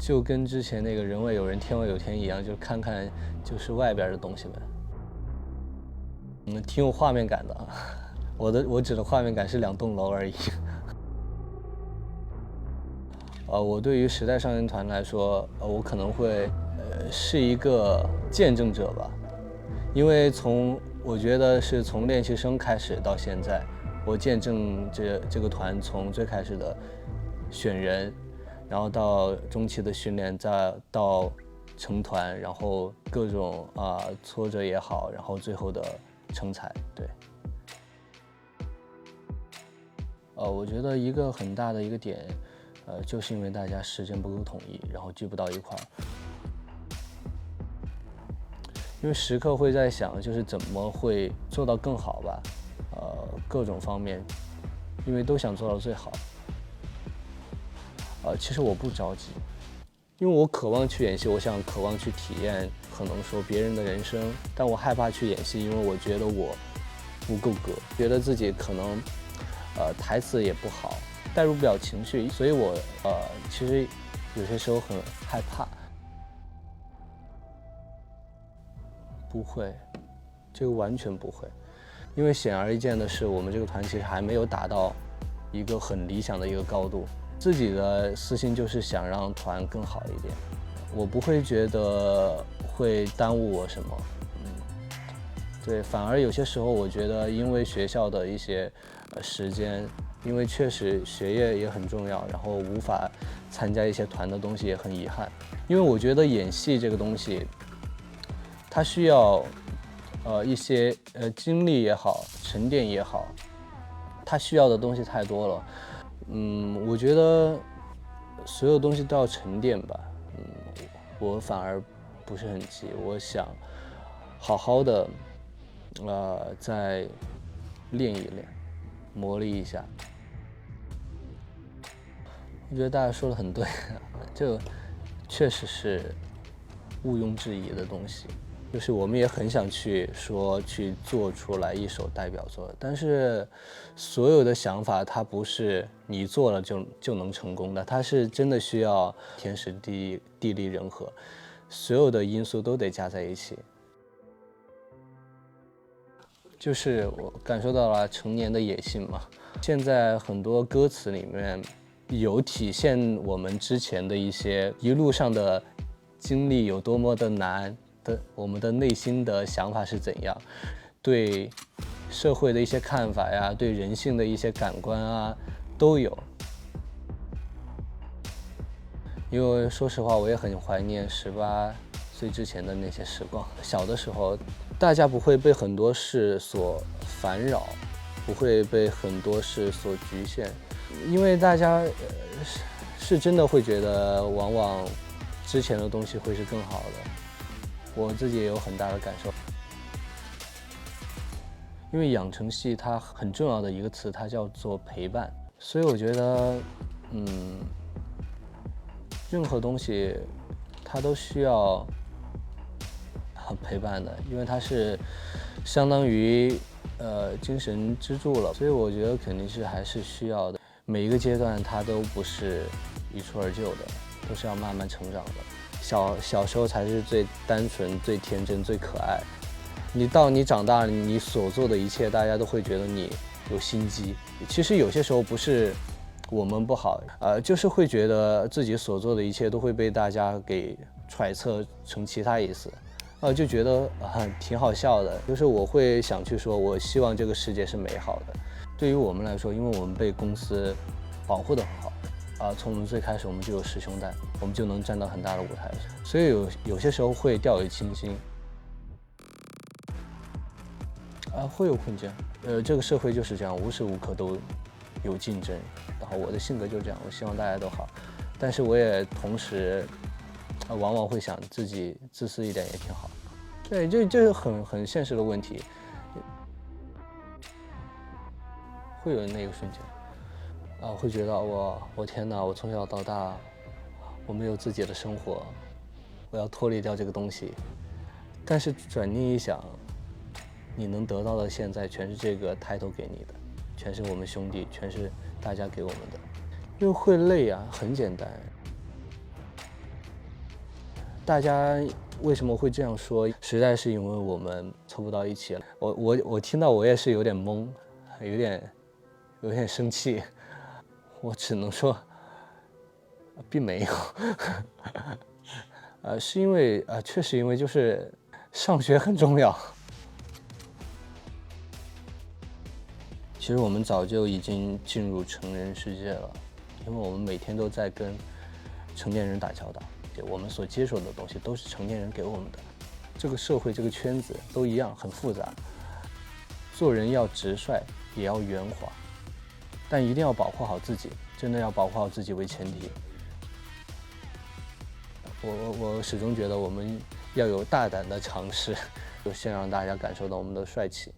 就跟之前那个人外有人，天外有天一样，就看看就是外边的东西呗。挺有画面感的啊。我指的画面感是2栋楼而已。我对于时代少年团来说，我可能会是一个见证者吧，因为我觉得是从练习生开始到现在，我见证这个团从最开始的选人，然后到中期的训练，再到成团，然后各种挫折也好，然后最后的成才。对。我觉得一个很大的一个点，就是因为大家时间不够统一，然后聚不到一块儿。因为时刻会在想，就是怎么会做到更好吧，各种方面，因为都想做到最好。其实我不着急，因为我渴望去演戏，我渴望去体验可能说别人的人生，但我害怕去演戏，因为我觉得我不够格，觉得自己可能台词也不好，带入不了情绪，所以我其实有些时候很害怕。不会，这个完全不会，因为显而易见的是，我们这个团其实还没有达到一个很理想的一个高度。自己的私心就是想让团更好一点，我不会觉得会耽误我什么。对，反而有些时候我觉得，因为学校的一些时间，因为确实学业也很重要，然后无法参加一些团的东西也很遗憾。因为我觉得演戏这个东西，它需要一些经历也好，沉淀也好，它需要的东西太多了。我觉得所有东西都要沉淀吧。我反而不是很急，我想好好的再练一练，磨砺一下。我觉得大家说的很对，这确实是毋庸置疑的东西。就是我们也很想去做出来一首代表作，但是所有的想法它不是你做了就能成功的，它是真的需要天时地利人和，所有的因素都得加在一起。就是我感受到了成年的野性嘛，现在很多歌词里面有体现我们之前的一些一路上的经历有多么的难。我们的内心的想法是怎样，对社会的一些看法呀，对人性的一些感官啊，都有。因为说实话，我也很怀念18岁之前的那些时光。小的时候，大家不会被很多事所烦扰，不会被很多事所局限，因为大家是真的会觉得，往往之前的东西会是更好的。我自己也有很大的感受，因为养成系它很重要的一个词，它叫做陪伴，所以我觉得，任何东西它都需要陪伴的，因为它是相当于精神支柱了，所以我觉得肯定是还是需要的。每一个阶段它都不是一蹴而就的，都是要慢慢成长的。小时候才是最单纯、最天真、最可爱。你长大了，你所做的一切，大家都会觉得你有心机。其实有些时候不是我们不好，就是会觉得自己所做的一切都会被大家给揣测成其他意思，就觉得挺好笑的。就是我会想去说，我希望这个世界是美好的。对于我们来说，因为我们被公司保护得很好。从我们最开始我们就有师兄带，我们就能站到很大的舞台，所以有些时候会掉以轻心，会有困境。这个社会就是这样，无时无刻都有竞争，然后我的性格就是这样，我希望大家都好，但是我也同时，往往会想自己自私一点也挺好。对，这是很现实的问题，会有那个瞬间。会觉得我天哪！我从小到大，我没有自己的生活，我要脱离掉这个东西。但是转念一想，你能得到的现在全是这个title给你的，全是我们兄弟，全是大家给我们的。因为会累啊，很简单。大家为什么会这样说？实在是因为我们凑不到一起了。我听到我也是有点懵，有点生气。我只能说，并没有。是因为确实因为就是上学很重要。其实我们早就已经进入成人世界了，因为我们每天都在跟成年人打交道，我们所接受的东西都是成年人给我们的。这个社会这个圈子都一样，很复杂。做人要直率，也要圆滑，但一定要保护好自己，真的要保护好自己为前提。我始终觉得我们要有大胆的尝试，就先让大家感受到我们的帅气。